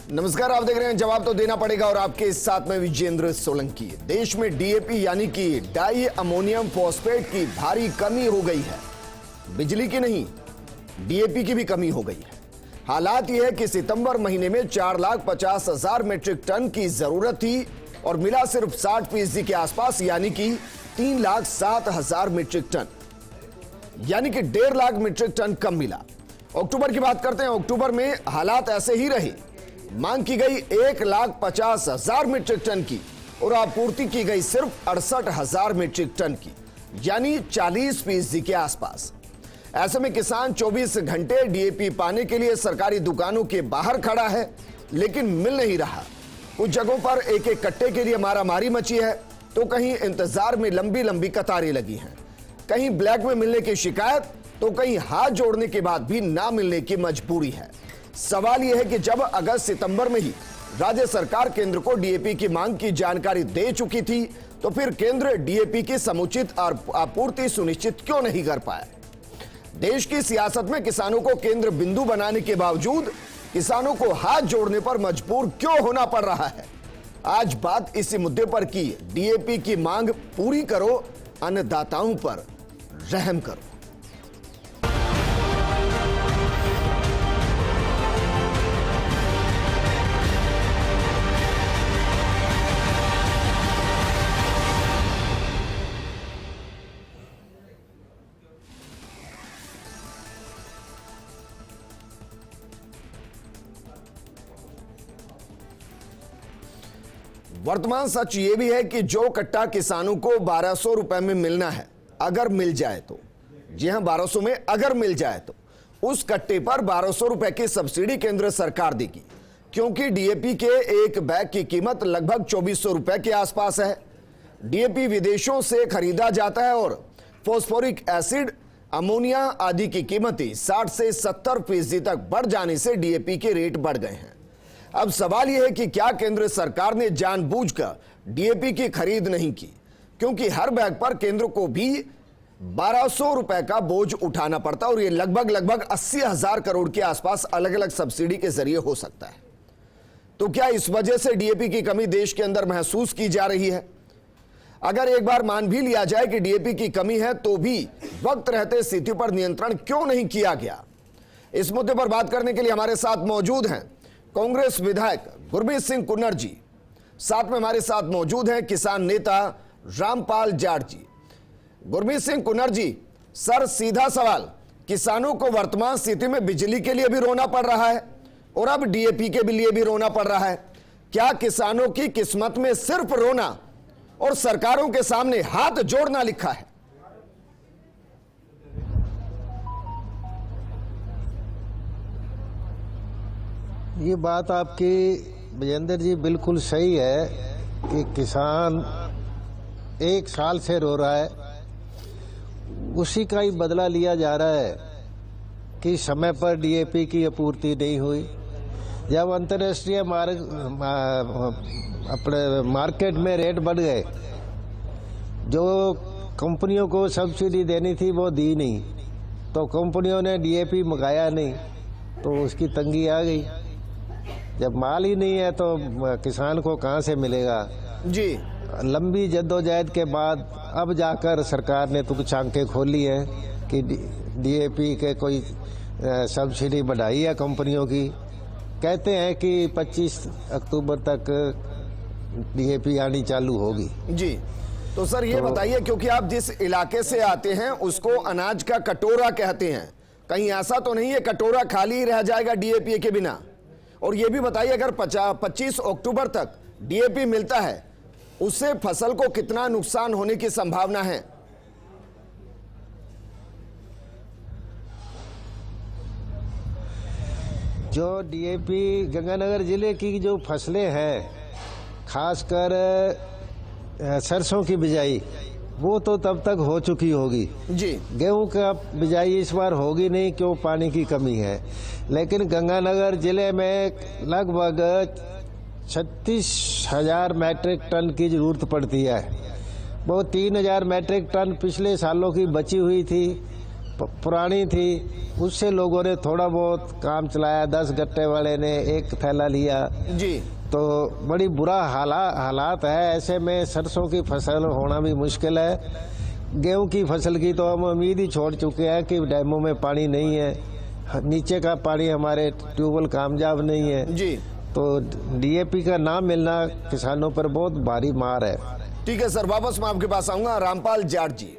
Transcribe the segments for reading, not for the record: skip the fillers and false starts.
नमस्कार, आप देख रहे हैं जवाब तो देना पड़ेगा और आपके साथ में विजेंद्र सोलंकी। देश में डीएपी यानी कि डाई अमोनियम फॉस्फेट की भारी कमी हो गई है। बिजली की नहीं, डीएपी की भी कमी हो गई है। हालात यह है कि सितंबर महीने में 4,50,000 मीट्रिक टन की जरूरत थी और मिला सिर्फ 60% के आसपास, यानी कि 3,07,000 मीट्रिक टन, यानी कि 1.5 लाख मीट्रिक टन कम मिला। अक्टूबर की बात करते हैं। अक्टूबर में हालात ऐसे ही रहे। मांग की गई 1,50,000 मीट्रिक टन की और आपूर्ति की गई सिर्फ 68,000 मीट्रिक टन की, यानी 40% के आसपास। ऐसे में किसान 24 घंटे डीएपी पाने के लिए सरकारी दुकानों के बाहर खड़ा है, लेकिन मिल नहीं रहा। कुछ जगहों पर एक एक कट्टे के लिए मारामारी मची है, तो कहीं इंतजार में लंबी लंबी कतारें लगी हैं। कहीं ब्लैक में मिलने की शिकायत, तो कहीं हाथ जोड़ने के बाद भी ना मिलने की मजबूरी है। सवाल यह है कि जब अगस्त सितंबर में ही राज्य सरकार केंद्र को डीएपी की मांग की जानकारी दे चुकी थी, तो फिर केंद्र डीएपी की समुचित आपूर्ति सुनिश्चित क्यों नहीं कर पाया? देश की सियासत में किसानों को केंद्र बिंदु बनाने के बावजूद किसानों को हाथ जोड़ने पर मजबूर क्यों होना पड़ रहा है? आज बात इसी मुद्दे पर की। डीएपी की मांग पूरी करो, अन्नदाताओं पर रहम करो। वर्तमान सच यह भी है कि जो कट्टा किसानों को 1,200 रुपए में मिलना है, अगर मिल जाए तो, जी हां 1,200 में अगर मिल जाए तो उस कट्टे पर 1,200 रुपए की सब्सिडी केंद्र सरकार देगी, क्योंकि डीएपी के एक बैग की कीमत लगभग 2,400 रुपए के आसपास है। डीएपी विदेशों से खरीदा जाता है और फॉस्फोरिक एसिड, अमोनिया आदि की कीमतें 60 से 70% तक बढ़ जाने से डीएपी के रेट बढ़ गए हैं। अब सवाल यह है कि क्या केंद्र सरकार ने जानबूझकर डीएपी की खरीद नहीं की, क्योंकि हर बैग पर केंद्र को भी 1,200 रुपए का बोझ उठाना पड़ता और यह लगभग 80,000 करोड़ के आसपास अलग अलग सब्सिडी के जरिए हो सकता है। तो क्या इस वजह से डीएपी की कमी देश के अंदर महसूस की जा रही है? अगर एक बार मान भी लिया जाए कि डीएपी की कमी है, तो भी वक्त रहते स्थिति पर नियंत्रण क्यों नहीं किया गया? इस मुद्दे पर बात करने के लिए हमारे साथ मौजूद हैं कांग्रेस विधायक गुरमीत सिंह कुन्नर जी, साथ में हमारे साथ मौजूद हैं किसान नेता रामपाल जाट जी। गुरमीत सिंह कुन्नर जी, सर सीधा सवाल, किसानों को वर्तमान स्थिति में बिजली के लिए भी रोना पड़ रहा है और अब डीएपी के लिए भी रोना पड़ रहा है। क्या किसानों की किस्मत में सिर्फ रोना और सरकारों के सामने हाथ जोड़ना लिखा है? ये बात आपकी विजेंद्र जी बिल्कुल सही है कि किसान एक साल से रो रहा है। उसी का ही बदला लिया जा रहा है कि समय पर डीएपी की आपूर्ति नहीं हुई। जब अंतर्राष्ट्रीय अपने मार्केट में रेट बढ़ गए, जो कंपनियों को सब्सिडी देनी थी वो दी नहीं, तो कंपनियों ने डीएपी मंगाया नहीं, तो उसकी तंगी आ गई। जब माल ही नहीं है तो किसान को कहाँ से मिलेगा जी? लंबी जद्दोजहद के बाद अब जाकर सरकार ने तो कुछ आंखें खोली हैं कि डीएपी के कोई सब्सिडी बढ़ाई है कंपनियों की। कहते हैं कि 25 अक्टूबर तक डीएपी आनी चालू होगी। जी, तो सर ये बताइए, क्योंकि आप जिस इलाके से आते हैं उसको अनाज का कटोरा कहते हैं, कहीं ऐसा तो नहीं है कटोरा खाली रह जाएगा डीएपी के बिना? और ये भी बताइए, अगर 25 अक्टूबर तक डीएपी मिलता है, उससे फसल को कितना नुकसान होने की संभावना है? जो डीएपी गंगानगर जिले की जो फसलें हैं, खासकर सरसों की बिजाई, वो तो तब तक हो चुकी होगी जी। गेहूं का बिजाई इस बार होगी नहीं, क्यों? पानी की कमी है। लेकिन गंगानगर जिले में लगभग 36,000 मैट्रिक टन की जरूरत पड़ती है। वो 3,000 मैट्रिक टन पिछले सालों की बची हुई थी, पुरानी थी, उससे लोगों ने थोड़ा बहुत काम चलाया। 10 गट्टे वाले ने 1 थैला लिया जी। तो बड़ी बुरा हालात है। ऐसे में सरसों की फसल होना भी मुश्किल है। गेहूं की फसल की तो हम उम्मीद ही छोड़ चुके हैं कि डैमों में पानी नहीं है, नीचे का पानी हमारे ट्यूबवेल कामयाब नहीं है जी। तो डीएपी का ना मिलना किसानों पर बहुत भारी मार है। ठीक है सर, वापस मैं आपके पास आऊंगा। रामपाल जाट जी,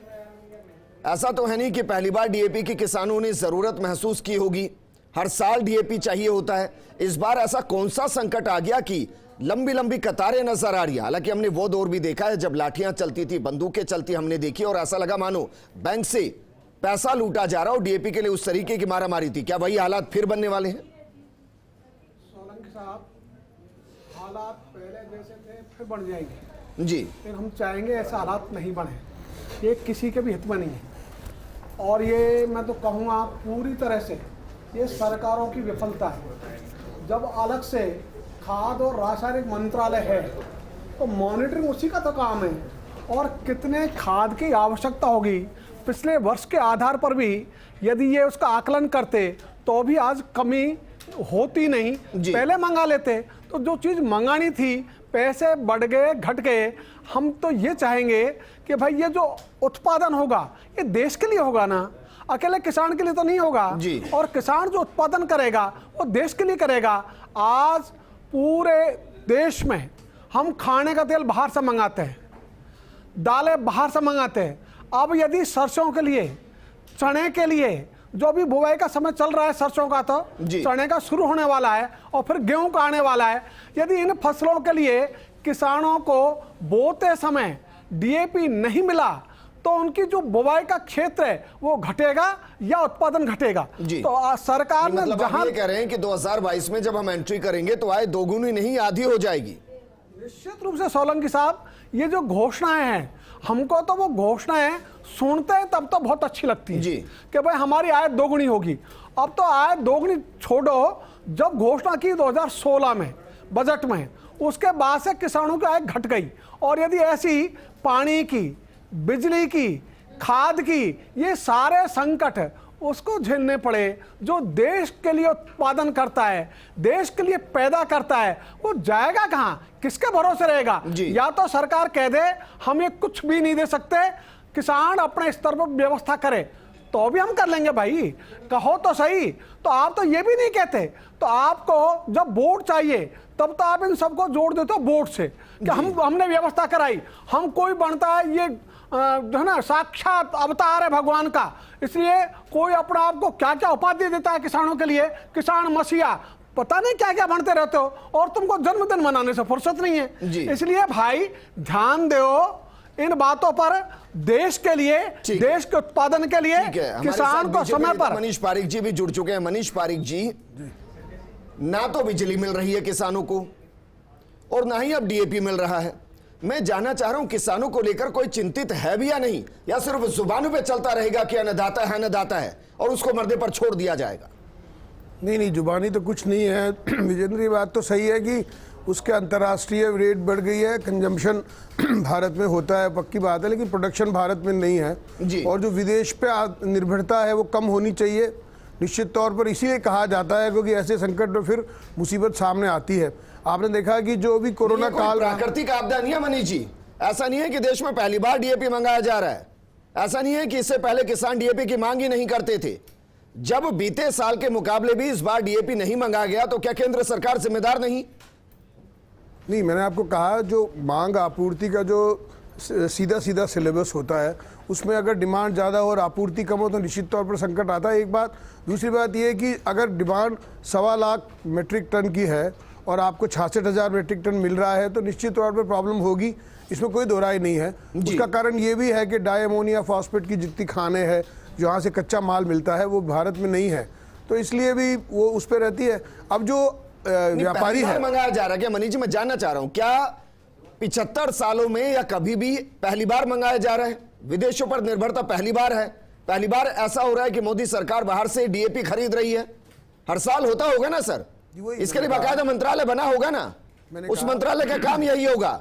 ऐसा तो है नहीं कि पहली बार डीएपी की किसानों ने जरूरत महसूस की होगी, हर साल डीएपी चाहिए होता है। इस बार ऐसा कौन सा संकट आ गया कि लंबी लंबी कतारें नजर आ रही है? हालांकि हमने वो दौर भी देखा है जब लाठियां चलती थी, बंदूकें चलती हमने देखी और ऐसा लगा मानो बैंक से पैसा लूटा जा रहा हो डीएपी के लिए, उस तरीके की मारामारी थी। क्या वही हालात फिर बनने वाले हैं? सोलंकी साहब, हालात पहले जैसे थे फिर बढ़ जाएंगे जी। फिर हम चाहेंगे ऐसे हालात नहीं बने, ये किसी के भी हित में नहीं है। और ये मैं तो कहूँगा पूरी तरह से ये सरकारों की विफलता है। जब अलग से खाद और रासायनिक मंत्रालय है तो मॉनिटरिंग उसी का तो काम है, और कितने खाद की आवश्यकता होगी पिछले वर्ष के आधार पर भी यदि ये उसका आकलन करते तो भी आज कमी होती नहीं, पहले मंगा लेते। तो जो चीज़ मंगानी थी, पैसे बढ़ गए घट गए। हम तो ये चाहेंगे कि भाई ये जो उत्पादन होगा ये देश के लिए होगा ना, अकेले किसान के लिए तो नहीं होगा जी। और किसान जो उत्पादन करेगा वो देश के लिए करेगा। आज पूरे देश में हम खाने का तेल बाहर से मंगाते हैं, दालें बाहर से मंगाते हैं। अब यदि सरसों के लिए, चने के लिए जो भी बुवाई का समय चल रहा है, सरसों का तो चने का शुरू होने वाला है और फिर गेहूं का आने वाला है। यदि इन फसलों के लिए किसानों को बोते समय डीएपी नहीं मिला तो उनकी जो बुवाई का क्षेत्र है वो घटेगा या उत्पादन घटेगा। तो सरकार ने मतलब जहां ये कह रहे हैं कि 2022 में जब हम एंट्री करेंगे तो आय दोगुनी नहीं आधी हो जाएगी। निश्चित रूप से सोलंकी साहब, ये जो घोषणाएं हैं, हमको तो वो घोषणाएं सुनते हैं तब तो बहुत अच्छी लगती है जी कि भाई हमारी आय दोगुनी होगी। अब तो आय दोगुनी छोड़ो, जब घोषणा की 2016 में बजट में, उसके बाद से किसानों की आय घट गई। और यदि ऐसी पानी की, बिजली की, खाद की, ये सारे संकट उसको झेलने पड़े जो देश के लिए उत्पादन करता है, देश के लिए पैदा करता है, वो जाएगा कहाँ, किसके भरोसे रहेगा? या तो सरकार कह दे हम ये कुछ भी नहीं दे सकते, किसान अपने स्तर पर व्यवस्था करे, तो भी हम कर लेंगे भाई, कहो तो सही। तो आप तो ये भी नहीं कहते। तो आपको जब वोट चाहिए तब तो आप इन सबको जोड़ देते हो वोट से कि हमने व्यवस्था कराई, हम कोई बनता है ये जो है ना साक्षात अवतार है भगवान का, इसलिए कोई अपना आपको क्या क्या उपाधि देता है किसानों के लिए, किसान मसीहा, पता नहीं क्या क्या बनते रहते हो, और तुमको जन्मदिन मनाने से फुर्सत नहीं है। इसलिए भाई ध्यान दो इन बातों पर, देश के लिए, देश के उत्पादन के लिए, किसान को समय पर। मनीष पारिक जी भी जुड़ चुके हैं। मनीष पारिक जी, ना तो बिजली मिल रही है किसानों को और ना ही अब डीएपी मिल रहा है। मैं जानना चाह रहा हूं किसानों को लेकर कोई चिंतित है भी या नहीं, या सिर्फ जुबानों पे चलता रहेगा कि अन्नदाता है अन्नदाता है और उसको मर्दे पर छोड़ दिया जाएगा? नहीं, जुबानी तो कुछ नहीं है विजेंद्र, ये बात तो सही है कि उसके अंतर्राष्ट्रीय रेट बढ़ गई है, कंजम्पशन भारत में होता है, पक्की बात है, लेकिन प्रोडक्शन भारत में नहीं है और जो विदेश पे निर्भरता है वो कम होनी चाहिए निश्चित तौर पर। इसीलिए कहा जाता है क्योंकि ऐसे संकट में फिर मुसीबत सामने आती है। आपने देखा कि जो भी कोरोना काल, प्राकृतिक आपदा नहीं है मनीष जी, ऐसा नहीं है कि देश में पहली बार डीएपी मंगाया जा रहा है, ऐसा नहीं है कि इससे पहले किसान डीएपी की मांग ही नहीं करते थे। जब बीते साल के मुकाबले भी इस बार डीएपी नहीं मंगाया गया तो क्या केंद्र सरकार जिम्मेदार नहीं? नहीं, मैंने आपको कहा जो मांग आपूर्ति का जो सीधा सीधा सिलेबस होता है उसमें अगर डिमांड ज़्यादा हो और आपूर्ति कम हो तो निश्चित तौर पर संकट आता है, एक बात। दूसरी बात यह है कि अगर डिमांड 1.25 लाख मीट्रिक टन की है और आपको 66,000 मीट्रिक टन मिल रहा है तो निश्चित तौर पर प्रॉब्लम होगी, इसमें कोई दो राय नहीं है। उसका कारण ये भी है कि डाई अमोनिया फॉस्फेट की जितनी खानें हैं जहाँ से कच्चा माल मिलता है वो भारत में नहीं है, तो इसलिए भी वो उस पर रहती है। अब जो व्यापारी है, मंगाया जा रहा है क्या मनीष जी? मैं जानना चाह रहा हूं क्या 75 सालों में या कभी भी पहली बार मंगाया जा रहा है? विदेशों पर निर्भरता पहली बार है, पहली बार ऐसा हो रहा है कि मोदी सरकार बाहर से डीएपी खरीद रही है। हर साल होता होगा ना सर, इसके लिए बाकायदा मंत्रालय बना होगा ना, उस मंत्रालय का काम यही होगा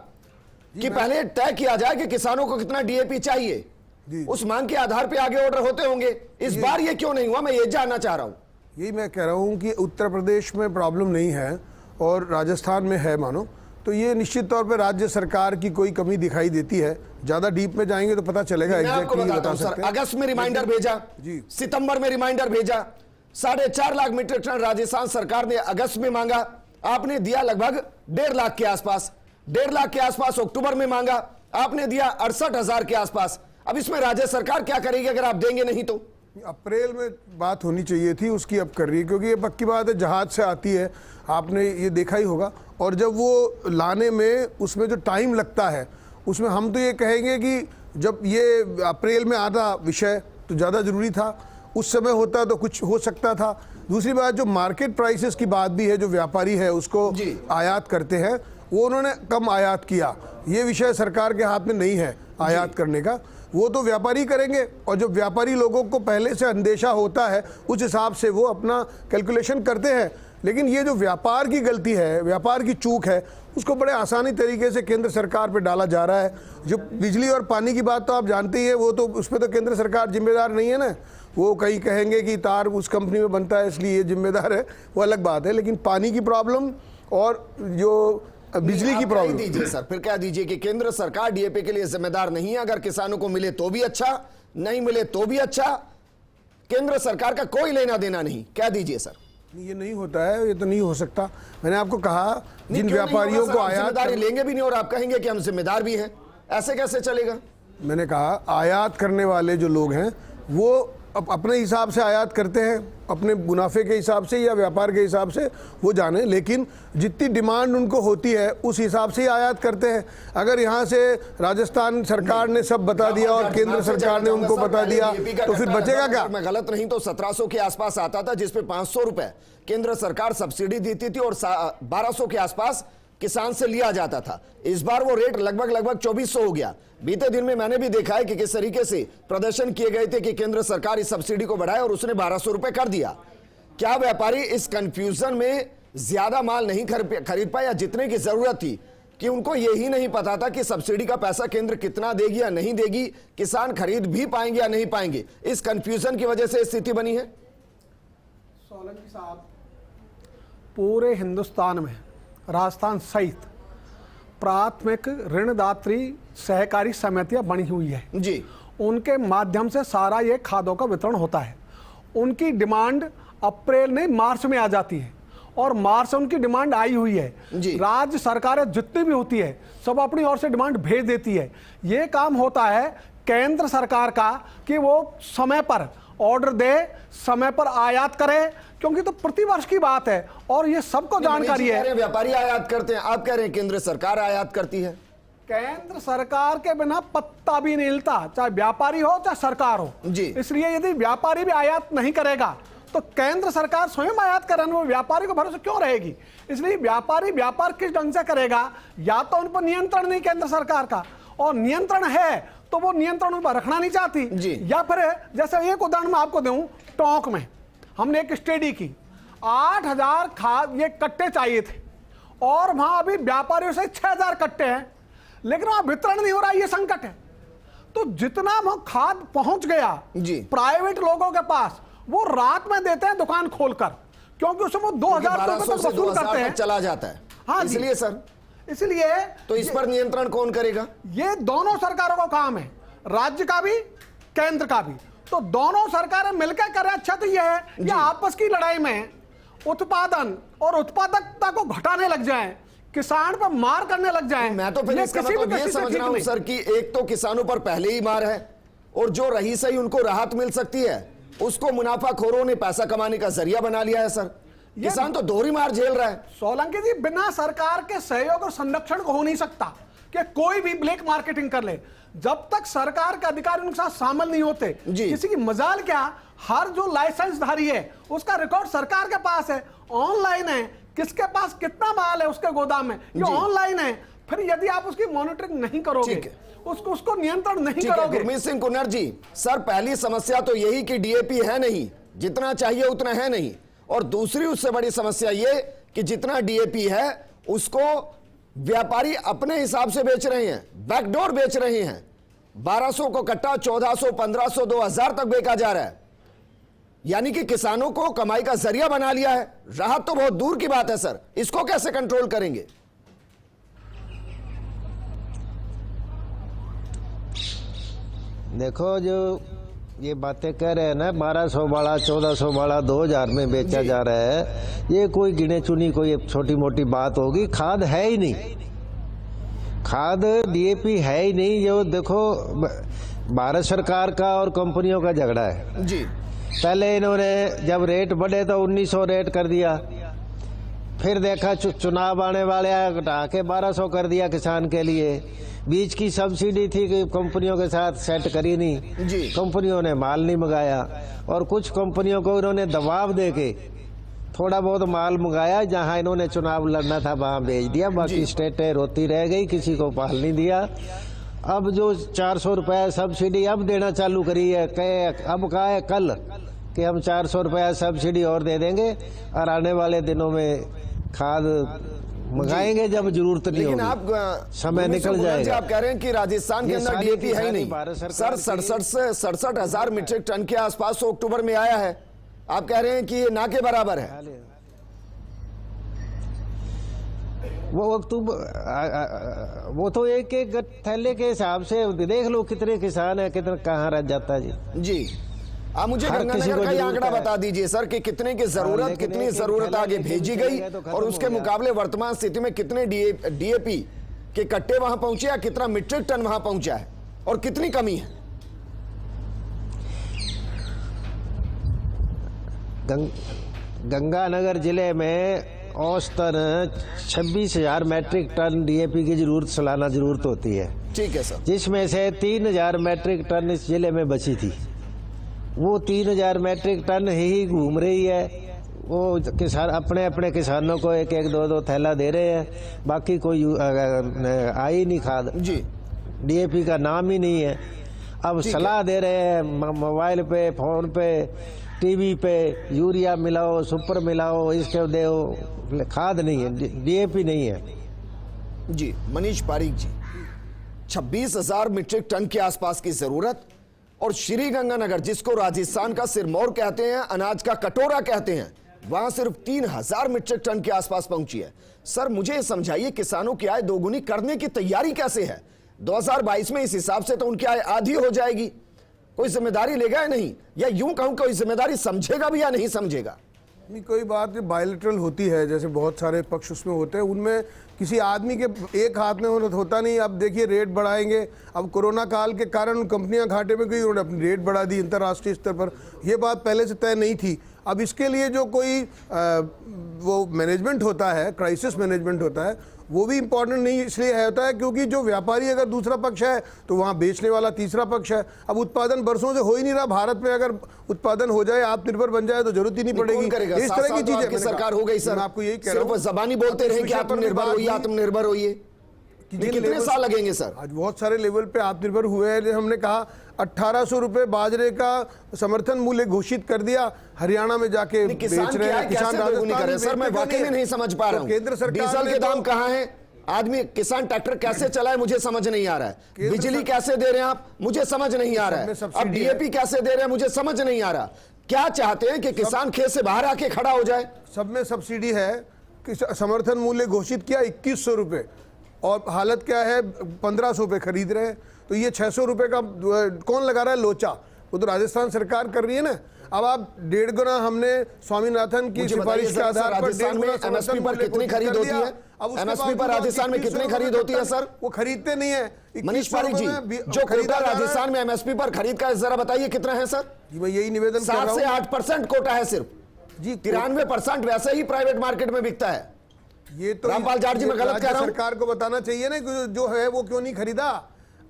कि पहले तय किया जाए कि किसानों को कितना डीएपी चाहिए, उस मांग के आधार पे आगे ऑर्डर होते होंगे। इस बार ये क्यों नहीं हुआ, मैं ये जानना चाह रहा हूं। यही मैं कह रहा हूं कि उत्तर प्रदेश में प्रॉब्लम नहीं है और राजस्थान में है मानो, तो ये निश्चित तौर पे राज्य सरकार की कोई कमी दिखाई देती है। ज्यादा डीप में जाएंगे तो पता चलेगा। मैं आपको बताता हूं सर, अगस्त में रिमाइंडर भेजा जी, सितंबर में रिमाइंडर भेजा, 4.5 लाख मीट्रिक टन राजस्थान सरकार ने अगस्त में मांगा, आपने दिया लगभग 1.5 लाख के आसपास। 1.5 लाख के आसपास अक्टूबर में मांगा, आपने दिया 68,000 के आसपास। अब इसमें राज्य सरकार क्या करेगी अगर आप देंगे नहीं तो? अप्रैल में बात होनी चाहिए थी, उसकी अब कर रही है, क्योंकि ये पक्की बात है जहाज से आती है, आपने ये देखा ही होगा। और जब वो लाने में उसमें जो टाइम लगता है, उसमें हम तो ये कहेंगे कि जब ये अप्रैल में आता विषय तो ज़्यादा ज़रूरी था, उस समय होता तो कुछ हो सकता था। दूसरी बात, जो मार्केट प्राइसेस की बात भी है, जो व्यापारी है उसको आयात करते हैं, वो उन्होंने कम आयात किया। ये विषय सरकार के हाथ में नहीं है आयात करने का, वो तो व्यापारी करेंगे। और जब व्यापारी लोगों को पहले से अंदेशा होता है, उस हिसाब से वो अपना कैलकुलेशन करते हैं। लेकिन ये जो व्यापार की गलती है, व्यापार की चूक है, उसको बड़े आसानी तरीके से केंद्र सरकार पे डाला जा रहा है। जो बिजली और पानी की बात तो आप जानते ही है, वो तो उस पर तो केंद्र सरकार जिम्मेदार नहीं है ना। वो कई कहेंगे कि तार उस कंपनी में बनता है इसलिए ये जिम्मेदार है, वो अलग बात है। लेकिन पानी की प्रॉब्लम और जो बिजली की प्रॉब्लम दीजिए सर, फिर कह दीजिए कि केंद्र सरकार डीएपी के लिए जिम्मेदार नहीं है। अगर किसानों को मिले तो भी अच्छा, नहीं मिले तो भी अच्छा, केंद्र सरकार का कोई लेना देना नहीं, कह दीजिए सर। ये नहीं होता है, ये तो नहीं हो सकता। मैंने आपको कहा जिन व्यापारियों को आयात जिम्मेदारी लेंगे भी नहीं और आप कहेंगे कि हम जिम्मेदार भी हैं, ऐसे कैसे चलेगा? मैंने कहा आयात करने वाले जो लोग हैं वो अपने हिसाब से आयात करते हैं, अपने मुनाफे के हिसाब से या व्यापार के हिसाब से, वो जाने। लेकिन जितनी डिमांड उनको होती है उस हिसाब से ही आयात करते हैं। अगर यहाँ से राजस्थान सरकार ने सब बता दिया और केंद्र सरकार ने उनको बता दिया तो फिर बचेगा क्या? मैं गलत नहीं तो 1700 के आसपास आता था, जिसपे 500 रुपए केंद्र सरकार सब्सिडी देती थी और 1200 के आसपास किसान से लिया जाता था। इस बार वो रेट लगभग 2400 हो गया। बीते दिन में मैंने भी देखा है कि किस तरीके से प्रदर्शन किए गए थे कि केंद्र सरकार इस सब्सिडी को बढ़ाए और उसने 1200 रुपए कर दिया। क्या व्यापारी इस कंफ्यूजन में ज्यादा माल नहीं खरीद पाया जितने की जरूरत थी, कि उनको यही नहीं पता था कि सब्सिडी का पैसा केंद्र कितना देगी या नहीं देगी, किसान खरीद भी पाएंगे या नहीं पाएंगे? इस कंफ्यूजन की वजह से स्थिति बनी है। सोलंकी साहब, पूरे हिंदुस्तान में राजस्थान सहित प्राथमिक ऋणदात्री सहकारी समितियां बनी हुई है जी, उनके माध्यम से सारा ये खादों का वितरण होता है। उनकी डिमांड अप्रैल नहीं मार्च में आ जाती है और मार्च से उनकी डिमांड आई हुई है जी। राज्य सरकारें जितनी भी होती है सब अपनी ओर से डिमांड भेज देती है। ये काम होता है केंद्र सरकार का कि वो समय पर ऑर्डर दे, समय पर आयात करे, क्योंकि तो प्रतिवर्ष की बात है और ये सबको जानकारी है। व्यापारी आयात करते हैं, आप कह रहे हैं केंद्र सरकार आयात करती है। केंद्र सरकार के बिना पत्ता भी नहीं हिलता, चाहे व्यापारी हो चाहे सरकार हो जी। इसलिए यदि व्यापारी भी आयात नहीं करेगा तो केंद्र सरकार स्वयं आयात करे, वो व्यापारी को भरोसे क्यों रहेगी? इसलिए व्यापारी व्यापार किस ढंग से करेगा? या तो उन पर नियंत्रण नहीं केंद्र सरकार का, और नियंत्रण है तो वो नियंत्रण उन पर रखना नहीं चाहती जी। या फिर जैसे एक उदाहरण मैं आपको दूं, टोंक में हमने एक स्टडी की, 8000 खाद ये कट्टे चाहिए थे और वहां अभी व्यापारियों से 6000 कट्टे हैं, लेकिन वहां वितरण नहीं हो रहा, ये संकट है। तो जितना वहां खाद पहुंच गया जी, प्राइवेट लोगों के पास, वो रात में देते हैं दुकान खोलकर, क्योंकि उसमें वो 2000 रुपए तक वसूल करते हैं, चला जाता है। हाँ, इसलिए सर, इसलिए तो इस पर नियंत्रण कौन करेगा? ये दोनों सरकारों का काम है, राज्य का भी केंद्र का भी। तो दोनों सरकारें मिलकर करें, अच्छा तो यह है कि आपस की लड़ाई में उत्पादन और उत्पादकता को घटाने लग जाएं, किसान पर मार करने लग जाएं। मैं तो फिर इसका मतलब ये समझ रहा हूं सर कि एक तो किसानों पर पहले ही मार है और जो रही सही उनको राहत मिल सकती है, उसको मुनाफाखोरों ने पैसा कमाने का जरिया बना लिया है। सर, किसान तो दोहरी मार झेल रहा है। सोलंकी जी, बिना सरकार के सहयोग और संरक्षण को हो नहीं सकता कि कोई भी ब्लैक मार्केटिंग कर ले। जब तक सरकार के अधिकारी उनके साथ शामिल नहीं होते, किसी की मजाल क्या, हर जो लाइसेंसधारी है उसका रिकॉर्ड सरकार के पास है, ऑनलाइन है, किसके पास कितना माल है उसके गोदाम में, ये ऑनलाइन है। फिर यदि आप उसकी मॉनिटरिंग नहीं करोगे, उसको नियंत्रण नहीं करोगे। गुरमीत सिंह कुन्नर जी, सर पहली समस्या तो यही कि डीएपी है नहीं, जितना चाहिए उतना है नहीं, और दूसरी उससे बड़ी समस्या ये कि जितना डीएपी है उसको व्यापारी अपने हिसाब से बेच रहे हैं, बैकडोर बेच रहे हैं। 1200 को कट्टा 1400, 1500, 2000 तक बेचा जा रहा है। यानी कि किसानों को कमाई का जरिया बना लिया है। राहत तो बहुत दूर की बात है सर, इसको कैसे कंट्रोल करेंगे? देखो, जो ये बातें कह रहे हैं ना, 1200 वाला, 1400 वाला, 2000 में बेचा जा रहा है, ये कोई गिने चुनी कोई छोटी मोटी बात होगी। खाद है ही नहीं, खाद डीएपी है ही नहीं। जो देखो, भारत सरकार का और कंपनियों का झगड़ा है जी। पहले इन्होंने जब रेट बढ़े तो 1900 रेट कर दिया, फिर देखा चुनाव आने वाले आए, घटा के 1200 कर दिया किसान के लिए। बीच की सब्सिडी थी कि कंपनियों के साथ सेट करी नहीं जी। कंपनियों ने माल नहीं मंगाया, और कुछ कंपनियों को इन्होंने दबाव देके थोड़ा बहुत माल मंगाया, जहां इन्होंने चुनाव लड़ना था वहां भेज दिया, बाकी स्टेटें रोती रह गई, किसी को पाल नहीं दिया। अब जो 400 रुपया सब्सिडी अब देना चालू करी है, अब कहा है कल कि हम 400 रुपया सब्सिडी और दे देंगे, और आने वाले दिनों में खाद मंगाएंगे जब जरूरत नहीं लेकिन होगी, आप समय निकल जाएगा। आप कह रहे हैं कि राजस्थान के ये अंदर सारी डीएपी की है ही सारी नहीं भारत सरकार सर। 67,000 मीट्रिक टन के आसपास तो अक्टूबर में आया है। आप कह रहे हैं कि ये ना के बराबर है। वो अक्टूबर, वो तो एक एक थैले के हिसाब से देख लो कितने किसान है, कितना कहाँ रह जाता है जी। जी, आप मुझे हर किसी गंगानगर को का ये जरूरत आंकड़ा है। बता दीजिए सर कि कितने की जरूरत, लेकिन कितनी एक जरूरत थैला आगे लेके भेजी चले गई, गए तो खत्म और हो उसके गया। मुकाबले वर्तमान स्थिति में कितने डीएपी के कट्टे वहां पहुंचे या कितना मीट्रिक टन वहां पहुंचा है, और कितनी कमी है? गंगानगर जिले में औसतन 26,000 मैट्रिक टन डीएपी की सालाना जरूरत होती है, ठीक है सर। जिसमें से 3,000 मैट्रिक टन इस जिले में बची थी। वो 3,000 मैट्रिक टन ही घूम रही है। वो किसान अपने अपने किसानों को एक एक दो दो थैला दे रहे हैं, बाकी कोई आई नहीं खाद। जी, डीएपी का नाम ही नहीं है। अब सलाह दे रहे हैं मोबाइल पे, फोन पे, टीवी पे, यूरिया मिलाओ, सुपर मिलाओ, इसके दो, खाद नहीं है, डीएपी नहीं है। जी मनीष पारीक जी, 26,000 मीट्रिक टन के आसपास की जरूरत, और श्री गंगानगर जिसको राजस्थान का सिरमौर कहते हैं, अनाज का कटोरा कहते हैं, वहां सिर्फ 3,000 मीट्रिक टन के आसपास पहुंची है। सर मुझे समझाइए, किसानों की आय दोगुनी करने की तैयारी कैसे है? 2022 में इस हिसाब से तो उनकी आय आधी हो जाएगी। कोई जिम्मेदारी लेगा या नहीं, या यूं कहूं कोई जिम्मेदारी समझेगा भी या नहीं समझेगा? नहीं, कोई बात बायलैटरल होती है, जैसे बहुत सारे पक्ष उसमें होते हैं, उनमें किसी आदमी के एक हाथ में होता नहीं। अब देखिए रेट बढ़ाएंगे, अब कोरोना काल के कारण कंपनियां घाटे में गई, उन्होंने अपनी रेट बढ़ा दी अंतर्राष्ट्रीय स्तर पर। यह बात पहले से तय नहीं थी। अब इसके लिए जो कोई वो मैनेजमेंट होता है, क्राइसिस मैनेजमेंट होता है, वो भी इम्पोर्टेंट नहीं इसलिए होता है क्योंकि जो व्यापारी अगर दूसरा पक्ष है तो वहाँ बेचने वाला तीसरा पक्ष है। अब उत्पादन बरसों से हो ही नहीं रहा भारत में, अगर उत्पादन हो जाए, आत्मनिर्भर बन जाए तो जरूरत ही नहीं पड़ेगी। इस तरह की चीजें सरकार हो गई सर, आपको यही कह रहा हूं, सिर्फ जबानी बोलते रहे कि आत्मनिर्भर होइए, आत्मनिर्भर होइए। कितने साल लगेंगे सर? आज बहुत सारे लेवल पे आत्मनिर्भर हुए हैं। हमने कहा 1800 रुपए बाजरे का समर्थन मूल्य घोषित कर दिया, हरियाणा में जाके बेच रहे हैं किसान। राजस्थान सर मैं वाकई में नहीं समझ पा रहा हूँ। केंद्र सरकार डीजल के दाम कहाँ हैं? आदमी किसान ट्रैक्टर कैसे चलाए मुझे समझ नहीं आ रहा है। बिजली कैसे दे रहे हैं आप, मुझे समझ नहीं आ रहा है। अब डीएपी कैसे दे रहे हैं, मुझे समझ नहीं आ रहा। क्या चाहते हैं कि किसान खेत से बाहर आके खड़ा हो जाए? सब में सब्सिडी है कि समर्थन मूल्य घोषित किया 2100 रुपए, और हालत क्या है 1500 पे खरीद रहे हैं। तो ये 600 रुपए का कौन लगा रहा है लोचा? वो तो राजस्थान सरकार कर रही है ना। अब आप 1.5 गुना हमने स्वामीनाथन की सिफारिश के आधार पर राजस्थान में एमएसपी पर कितनी खरीद होती है? एमएसपी पर राजस्थान में कितनी खरीद होती है सर? वो खरीदते नहीं है। मनीष पारीक जी, जो कोटा राजस्थान में एमएसपी पर खरीद का जरा बताइए कितना है सर? जी मैं यही निवेदन कर रहा हूं। 7 से 8% कोटा है सिर्फ जी। 93% वैसे ही प्राइवेट मार्केट में बिकता है। ये तो रामपाल जाट जी मैं गलत कह रहा हूं? सरकार को बताना चाहिए ना कि जो है वो क्यों नहीं खरीदा।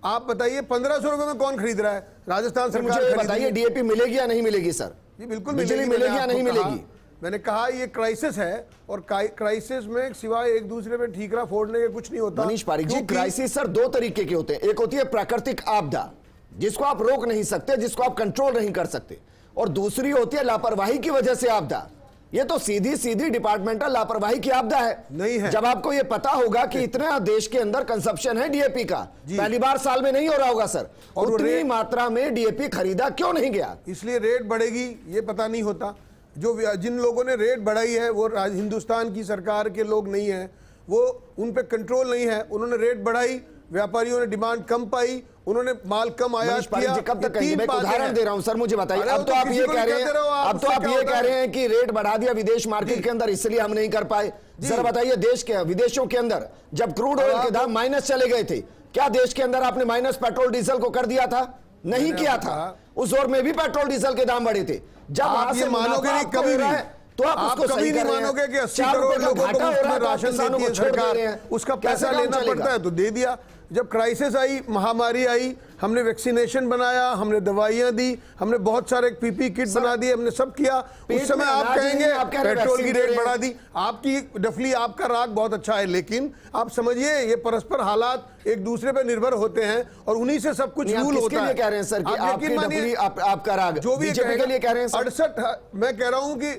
आप बताइए 1500 रुपए में कौन खरीद रहा है? राजस्थान सरकार। मुझे बताइए डीएपी मिलेगी या नहीं मिलेगी सर? जी बिल्कुल बिजली मिलेगी या नहीं मिलेगी? मैंने कहा ये क्राइसिस है, और क्राइसिस में सिवाय एक दूसरे में ठीकरा फोड़ने के कुछ नहीं होता। मनीष पारीक जी, क्राइसिस सर 2 तरीके के होते हैं। एक होती है प्राकृतिक आपदा, जिसको आप रोक नहीं सकते, जिसको आप कंट्रोल नहीं कर सकते, और दूसरी होती है लापरवाही की वजह से आपदा, ये तो सीधी सीधी डिपार्टमेंटल लापरवाही की आपदा है। नहीं है। जब आपको ये पता होगा कि इतना देश के अंदर कंजप्शन है डीएपी का, पहली बार साल में नहीं हो रहा होगा सर, और उतनी मात्रा में डीएपी खरीदा क्यों नहीं गया? इसलिए रेट बढ़ेगी ये पता नहीं होता। जो जिन लोगों ने रेट बढ़ाई है वो हिंदुस्तान की सरकार के लोग नहीं है, वो उन पे कंट्रोल नहीं है। उन्होंने रेट बढ़ाई, व्यापारियों ने डिमांड कम पाई, उन्होंने माल कम आयात किया। कब तक कहेंगे? मैं उदाहरण दे रहा हूं सर, मुझे बताइए। अब तो आप ये कह रहे हैं, अब तो आप ये कह रहे हैं कि रेट बढ़ा दिया विदेश मार्केट के अंदर, इसलिए हम नहीं कर पाए। जरा बताइए, देश के विदेशों के अंदर जब क्रूड ऑयल के दाम माइनस चले गए थे, क्या देश के अंदर आपने माइनस पेट्रोल डीजल को कर दिया था? नहीं किया था। उस दौर में भी पेट्रोल डीजल के दाम बढ़े थे। जब आप ये मानोगे नहीं कभी भी, तो आप उसको कभी नहीं मानोगे कि 80 करोड़ लोगों को मुफ्त में राशन देती है सरकार, उसका पैसा लेना पड़ता है तो दे दिया। जब क्राइसिस आई, महामारी आई, हमने वैक्सीनेशन बनाया, हमने दवाइयां दी, हमने बहुत सारे पीपी किट बना दिए, हमने सब किया। उस समय आप कहेंगे पेट्रोल की रेट बढ़ा दी। आपकी डफली, आपका राग बहुत अच्छा है, लेकिन आप समझिए ये परस्पर हालात एक दूसरे पे निर्भर होते हैं और उन्हीं से सब कुछ रूल होता है। कह रहे हैं सर कि आपकी डफली, आपका राग जो भी बीजेपी के लिए कह रहे हैं 68, मैं कह रहा हूं कि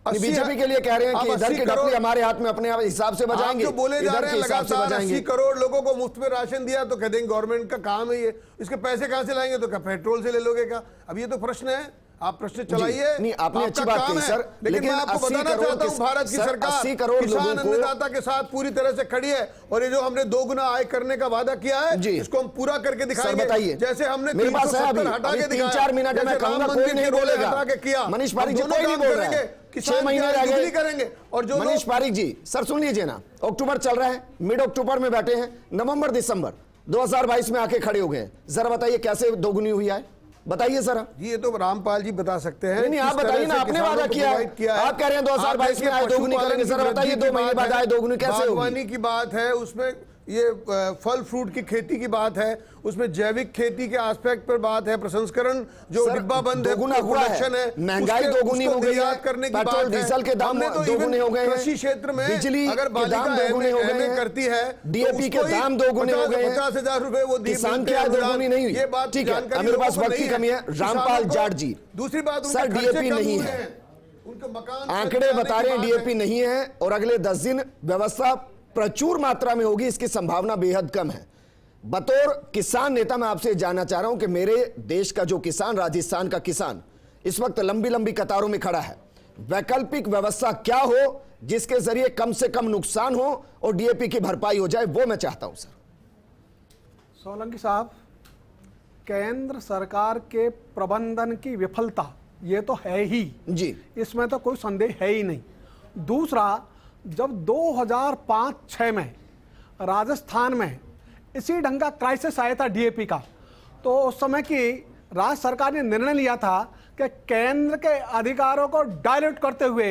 बीजेपी के लिए कह रहे हैं कि इधर की डफली हमारे हाथ में अपने हिसाब से बजाएंगे। जो बोले जा रहे हैं लगातार 80 करोड़ लोगों को मुफ्त में राशन दिया, तो कह देंगे गवर्नमेंट का काम है ये, इसके पैसे कहां से लाएंगे? तो क्या पेट्रोल से ले लोगे क्या? अब ये तो प्रश्न है, आप प्रश्न चलाइए। नहीं, आपने अच्छी बात कही सर, लेकिन मैं आपको बताना चाहता हूं भारत की सरकार 80 करोड़ किसान अन्नदाता के साथ पूरी तरह से खड़ी है, और ये जो हमने 2 गुना आय करने का वादा किया है इसको हम पूरा करके दिखाएंगे। बताइए, जैसे हमने मेरे पास है अभी हटा के 3-4 मिनट में कहूंगा, कोई नहीं बोलेगा। मनीष पारिक जी कोई नहीं बोल रहा है, 6 महीने रह गए करेंगे। और जो मनीष पारिक जी, सर सुन लीजिए ना, अक्टूबर चल रहा है, मिड अक्टूबर में बैठे हैं, नवंबर दिसंबर 2022 में आके खड़े हो गए। जरा बताइए कैसे दोगुनी हुई है, बताइए जरा। ये तो रामपाल जी बता सकते हैं। नहीं, आप बताइए ना, आपने वादा किया है, आप कह रहे हैं 2022 में आय दोगुनी करेंगे। जरा बताइए 2 महीने बाद आय दोगुनी कैसे होगी? बागवानी की बात है, उसमें ये फल फ्रूट की खेती की बात है, उसमें जैविक खेती के एस्पेक्ट पर बात है, प्रसंस्करण जो डिब्बा बंद है, प्रोडक्शन है, महंगाई दोगुनी हो गई है, करने की पेट्रोल डीजल के दाम दोगुने हो गए हैं, कृषि क्षेत्र में बिजली अगर के दाम दोगुने हो गए हैं, करती है, डीएपी के दाम दोगुने हो गए हैं, 50,000 रुपए वो किसान की आय दोगुनी नहीं हुई। ये बात ठीक है, मेरे पास वक्त की कमी है। रामपाल जाट जी, दूसरी बात, सर डीएपी नहीं है, उनके मकान आंकड़े बता रहे हैं डीएपी नहीं है, और अगले 10 दिन व्यवस्था प्रचुर मात्रा में होगी, इसकी संभावना बेहद कम है। बतौर किसान नेता मैं आपसे जानना चाह रहा हूं कि मेरे देश का जो किसान, राजस्थान का किसान इस वक्त लंबी लंबी कतारों में खड़ा है, वैकल्पिक व्यवस्था क्या हो जिसके जरिए कम से कम नुकसान हो और डीएपी की भरपाई हो जाए, वो मैं चाहता हूं सर। सोलंकी साहब, केंद्र सरकार के प्रबंधन की विफलता ये तो है ही जी, इसमें तो कोई संदेह है ही नहीं। दूसरा, जब 2005-06 में राजस्थान में इसी ढंग का क्राइसिस आया था डीएपी का, तो उस समय की राज्य सरकार ने निर्णय लिया था कि केंद्र के अधिकारों को डायल्यूट करते हुए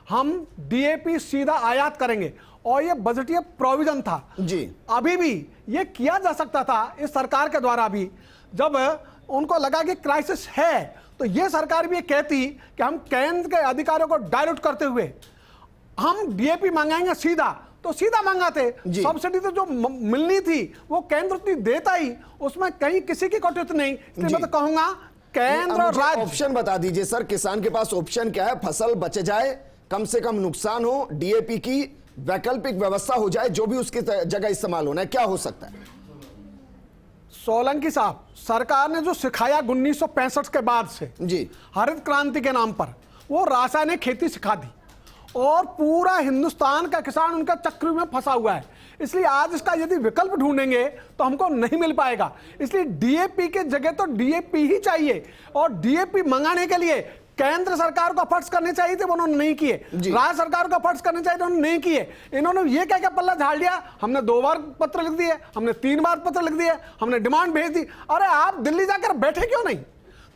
हम डीएपी सीधा आयात करेंगे, और ये बजटीय प्रोविजन था जी। अभी भी ये किया जा सकता था इस सरकार के द्वारा भी, जब उनको लगा कि क्राइसिस है तो ये सरकार भी ये कहती कि हम केंद्र के अधिकारों को डायल्यूट करते हुए हम डीएपी मंगाएंगे सीधा, तो सीधा मंगाते। सब्सिडी तो जो मिलनी थी वो केंद्र उतनी देता ही, उसमें कहीं किसी की कटौती नहीं। इसलिए मैं तो कहूंगा केंद्र और राज्य ऑप्शन बता दीजिए सर, किसान के पास ऑप्शन क्या है? फसल बच जाए, कम से कम नुकसान हो, डीएपी की वैकल्पिक व्यवस्था हो जाए, जो भी उसकी जगह इस्तेमाल होना है, क्या हो सकता है? सोलंकी साहब, सरकार ने जो सिखाया 1965 के बाद से जी, हरित क्रांति के नाम पर, वो रासायनिक खेती सिखा दी, और पूरा हिंदुस्तान का किसान उनका चक्र में फंसा हुआ है। इसलिए आज इसका यदि विकल्प ढूंढेंगे तो हमको नहीं मिल पाएगा। इसलिए डीएपी के जगह तो डीएपी ही चाहिए, और डीएपी मंगाने के लिए केंद्र सरकार को एफर्ट्स करने चाहिए थे, उन्होंने नहीं किए। राज्य सरकार को एफर्ट्स करने चाहिए थे, उन्होंने नहीं किए। इन्होंने ये क्या क्या पल्ला झाड़ लिया, हमने 2 बार पत्र लिख दिए, हमने 3 बार पत्र लिख दिए, हमने डिमांड भेज दी। अरे आप दिल्ली जाकर बैठे क्यों नहीं?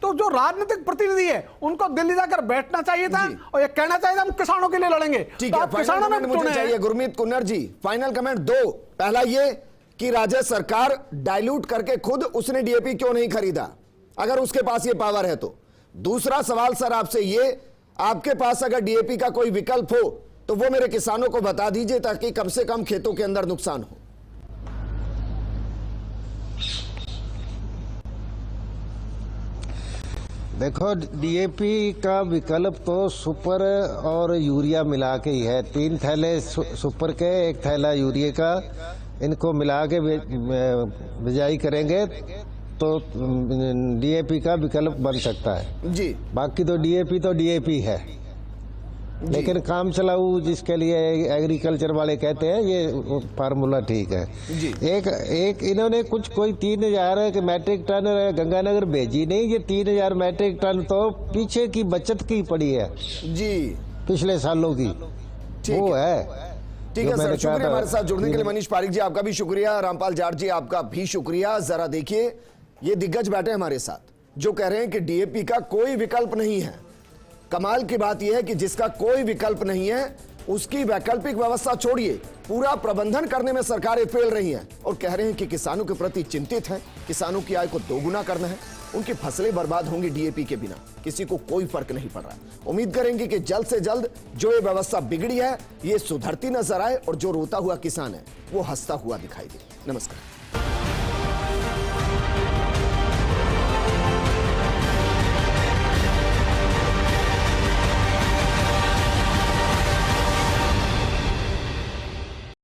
तो जो राजनीतिक प्रतिनिधि है उनको दिल्ली जाकर बैठना चाहिए था और ये कहना चाहिए था हम किसानों के लिए लड़ेंगे। ठीक है, किसानों में मुझे चाहिए गुरमीत कुन्नर जी, फाइनल कमेंट 2। पहला ये कि राज्य सरकार डाइल्यूट करके खुद उसने डीएपी क्यों नहीं खरीदा, अगर उसके पास ये पावर है तो। दूसरा सवाल सर आपसे ये, आपके पास अगर डीएपी का कोई विकल्प हो तो वो मेरे किसानों को बता दीजिए, ताकि कम से कम खेतों के अंदर नुकसान हो। देखो, डीएपी का विकल्प तो सुपर और यूरिया मिला के ही है। 3 थैले सुपर के, 1 थैला यूरिया का, इनको मिला के बिजाई करेंगे तो डीएपी का विकल्प बन सकता है जी। बाकी तो डीएपी है, लेकिन काम चलाऊ जिसके लिए एग्रीकल्चर वाले कहते हैं, ये फार्मूला ठीक है जी। एक इन्होंने कोई 3000 मैट्रिक टन गंगानगर भेजी नहीं, ये 3000 मैट्रिक टन तो पीछे की बचत की पड़ी है जी, पिछले सालों की, ठीक वो है। है। ठीक है सर, शुक्रिया हमारे साथ जुड़ने के लिए। मनीष पारिक जी आपका भी शुक्रिया, रामपाल जाट जी आपका भी शुक्रिया। जरा देखिए, ये दिग्गज बैठे हमारे साथ जो कह रहे हैं कि डीएपी का कोई विकल्प नहीं है। कमाल की बात यह है कि जिसका कोई विकल्प नहीं है उसकी वैकल्पिक व्यवस्था छोड़िए, पूरा प्रबंधन करने में सरकारें फेल रही हैं और कह रहे हैं कि किसानों के प्रति चिंतित हैं, किसानों की आय को दोगुना करना है, उनकी फसलें बर्बाद होंगी डीएपी के बिना, किसी को कोई फर्क नहीं पड़ रहा। उम्मीद करेंगे कि जल्द से जल्द जो ये व्यवस्था बिगड़ी है ये सुधरती नजर आए और जो रोता हुआ किसान है वो हंसता हुआ दिखाई दे। नमस्कार।